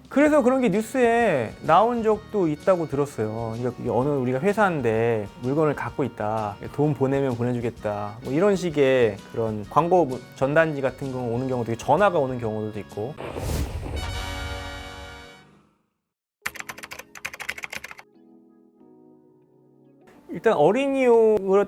그래서 그런 게 뉴스에 나온 적도 있다고 들었어요. 그러니까 이게 어느 우리가 회사인데 물건을 갖고 있다, 돈 보내면 보내주겠다, 뭐 이런 식의 그런 광고 전단지 같은 거 오는 경우도 있고, 전화가 오는 경우도 있고. 일단 어린이용으로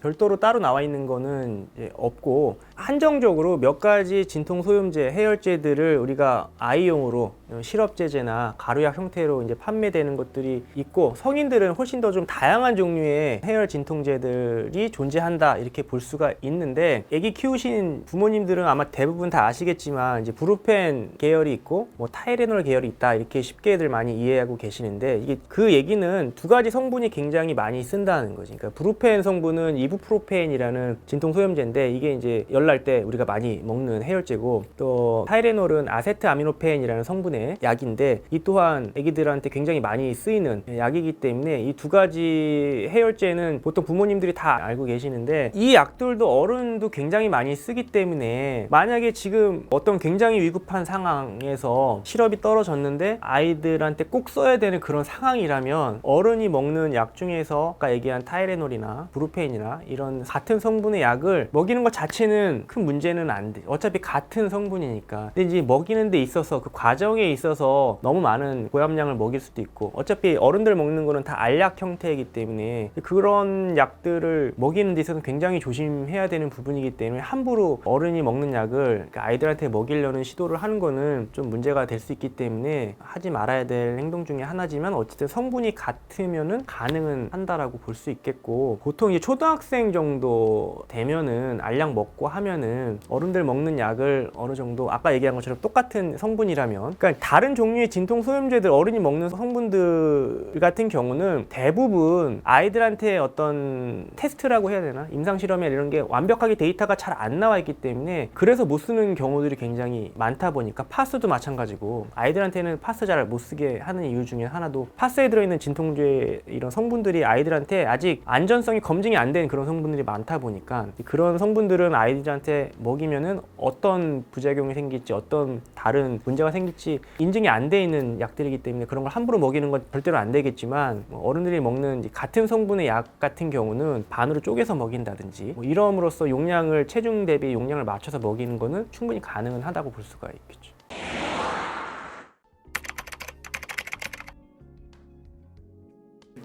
별도로 따로 나와 있는 거는 이제 없고, 한정적으로 몇 가지 진통 소염제, 해열제들을 우리가 아이용으로 시럽제제나 가루약 형태로 이제 판매되는 것들이 있고, 성인들은 훨씬 더 좀 다양한 종류의 해열 진통제들이 존재한다 이렇게 볼 수가 있는데, 애기 키우신 부모님들은 아마 대부분 다 아시겠지만 이제 브루펜 계열이 있고 뭐 타이레놀 계열이 있다 이렇게 쉽게들 많이 이해하고 계시는데, 이게 그 얘기는 두 가지 성분이 굉장히 많이 쓴다는 거지. 그러니까 브루펜 성분은 이부프로펜이라는 진통 소염제인데, 이게 이제 열날 때 우리가 많이 먹는 해열제고, 또 타이레놀은 아세트아미노펜이라는 성분의 약인데, 이 또한 아기들한테 굉장히 많이 쓰이는 약이기 때문에 이 두 가지 해열제는 보통 부모님들이 다 알고 계시는데, 이 약들도 어른도 굉장히 많이 쓰기 때문에 만약에 지금 어떤 굉장히 위급한 상황에서 시럽이 떨어졌는데 아이들한테 꼭 써야 되는 그런 상황이라면, 어른이 먹는 약 중에서 아까 얘기한 타이레놀이나 브루펜이나 이런 같은 성분의 약을 먹이는 것 자체는 큰 문제는 안 돼. 어차피 같은 성분이니까. 근데 이제 먹이는 데 있어서, 그 과정에 있어서 너무 많은 고함량을 먹일 수도 있고, 어차피 어른들 먹는 거는 다 알약 형태이기 때문에 그런 약들을 먹이는 데 있어서는 굉장히 조심해야 되는 부분이기 때문에, 함부로 어른이 먹는 약을 아이들한테 먹이려는 시도를 하는 거는 좀 문제가 될 수 있기 때문에 하지 말아야 될 행동 중에 하나지만, 어쨌든 성분이 같으면은 가능은 한다라고 볼 수 있겠고, 보통 이제 초등학생 정도 되면은 알약 먹고 하면은 어른들 먹는 약을 어느 정도 아까 얘기한 것처럼 똑같은 성분이라면, 그러니까 다른 종류의 진통 소염제들, 어른이 먹는 성분들 같은 경우는 대부분 아이들한테 어떤 테스트라고 해야 되나, 임상 실험이나 이런 게 완벽하게 데이터가 잘 안 나와 있기 때문에 그래서 못 쓰는 경우들이 굉장히 많다 보니까, 파스도 마찬가지고 아이들한테는 파스 잘 못 쓰게 하는 이유 중에 하나도, 파스에 들어있는 진통제 이런 성분들이 아이들한테 아직 안전성이 검증이 안 된 그런 성분들이 많다 보니까, 그런 성분들은 아이들한테 먹이면은 어떤 부작용이 생길지, 어떤 다른 문제가 생길지 인증이 안 돼 있는 약들이기 때문에 그런 걸 함부로 먹이는 건 절대로 안 되겠지만, 어른들이 먹는 같은 성분의 약 같은 경우는 반으로 쪼개서 먹인다든지 뭐 이럼으로써 용량을, 체중 대비 용량을 맞춰서 먹이는 거는 충분히 가능은 하다고 볼 수가 있겠죠.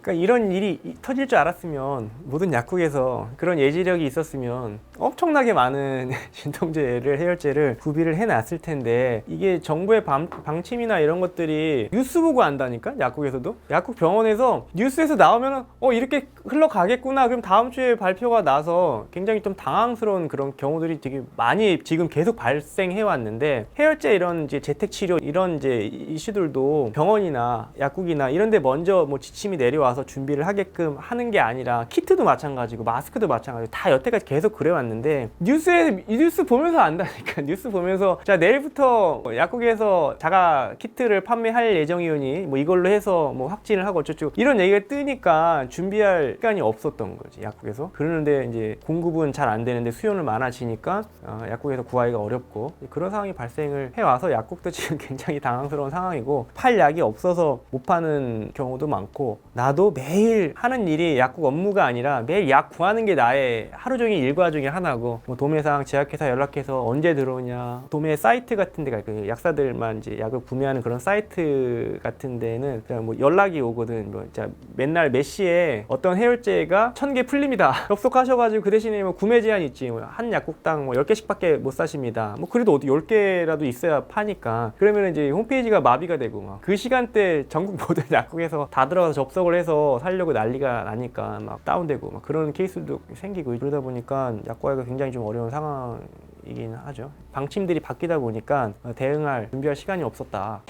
그러니까 이런 일이 터질 줄 알았으면, 모든 약국에서 그런 예지력이 있었으면 엄청나게 많은 진통제를, 해열제를 구비를 해놨을 텐데, 이게 정부의 방침이나 이런 것들이 뉴스 보고 안다니까. 약국에서도, 약국 병원에서 뉴스에서 나오면은 이렇게 흘러가겠구나, 그럼 다음 주에 발표가 나서 굉장히 좀 당황스러운 그런 경우들이 되게 많이 지금 계속 발생해 왔는데, 해열제 이런 이제 재택치료 이런 이제 이슈들도 병원이나 약국이나 이런 데 먼저 뭐 지침이 내려와서 준비를 하게끔 하는 게 아니라, 키트도 마찬가지고 마스크도 마찬가지고 다 여태까지 계속 그래왔는데, 뉴스 보면서 안다니까. 뉴스 보면서 자, 내일부터 약국에서 자가 키트를 판매할 예정이오니 뭐 이걸로 해서 뭐 확진을 하고 어쩌고 이런 얘기가 뜨니까 준비할 시간이 없었던 거지, 약국에서. 그러는데 이제 공급은 잘 안 되는데 수요는 많아지니까 약국에서 구하기가 어렵고, 그런 상황이 발생을 해와서 약국도 지금 굉장히 당황스러운 상황이고, 팔 약이 없어서 못 파는 경우도 많고, 나도 매일 하는 일이 약국 업무가 아니라 매일 약 구하는 게 나의 하루 종일 일과 중에 하나고, 뭐 도매상, 제약회사 연락해서 언제 들어오냐, 도매 사이트 같은 데가, 그 약사들만 이제 약을 구매하는 그런 사이트 같은 데는 그냥 뭐 연락이 오거든. 뭐 진짜 맨날 몇 시에 어떤 해열제가 1000개 풀립니다. 접속하셔가지고 그 대신에 뭐 구매 제한 있지. 뭐 한 약국당 뭐 10개씩밖에 못 사십니다. 뭐 그래도 어디 10개라도 있어야 파니까. 그러면 이제 홈페이지가 마비가 되고, 막 그 시간대 전국 모든 약국에서 다 들어가서 접속을 해서 살려고 난리가 나니까 막 다운되고 막 그런 케이스도 생기고, 그러다 보니까 약 구하기가 굉장히 좀 어려운 상황이긴 하죠. 방침들이 바뀌다 보니까 대응할, 준비할 시간이 없었다.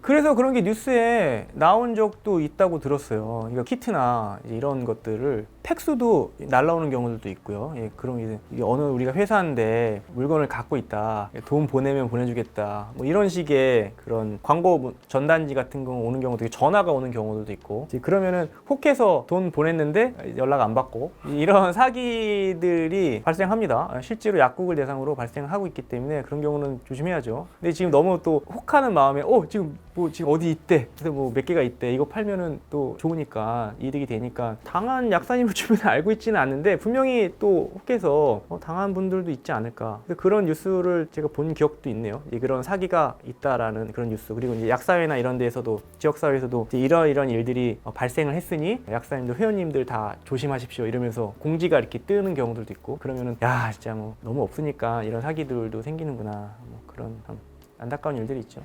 그래서 그런 게 뉴스에 나온 적도 있다고 들었어요. 그러니까 키트나 이제 이런 것들을 팩수도 날라오는 경우들도 있고요. 예, 그런 이제 어느 우리가 회사인데 물건을 갖고 있다, 돈 보내면 보내주겠다, 뭐 이런 식의 그런 광고 전단지 같은 거 오는 경우도 있고, 전화가 오는 경우들도 있고, 이제 그러면은 혹해서 돈 보냈는데 연락 안 받고, 이런 사기들이 발생합니다. 실제로 약국을 대상으로 발생하고 있기 때문에 그런 경우는 조심해야죠. 근데 지금 너무 또 혹하는 마음에 지금 뭐 지금 어디 있대, 그래서 뭐 몇 개가 있대, 이거 팔면은 또 좋으니까 이득이 되니까, 당한 약사님을 주변에 알고 있지는 않는데 분명히 또 혹해서 당한 분들도 있지 않을까. 그런 뉴스를 제가 본 기억도 있네요. 그런 사기가 있다라는 그런 뉴스. 그리고 이제 약사회나 이런 데에서도, 지역사회에서도 이런 일들이 발생을 했으니 약사님들, 회원님들 다 조심하십시오 이러면서 공지가 이렇게 뜨는 경우들도 있고, 그러면은 야 진짜 뭐 너무 없으니까 이런 사기들도 생기는구나, 뭐 그런 참 안타까운 일들이 있죠.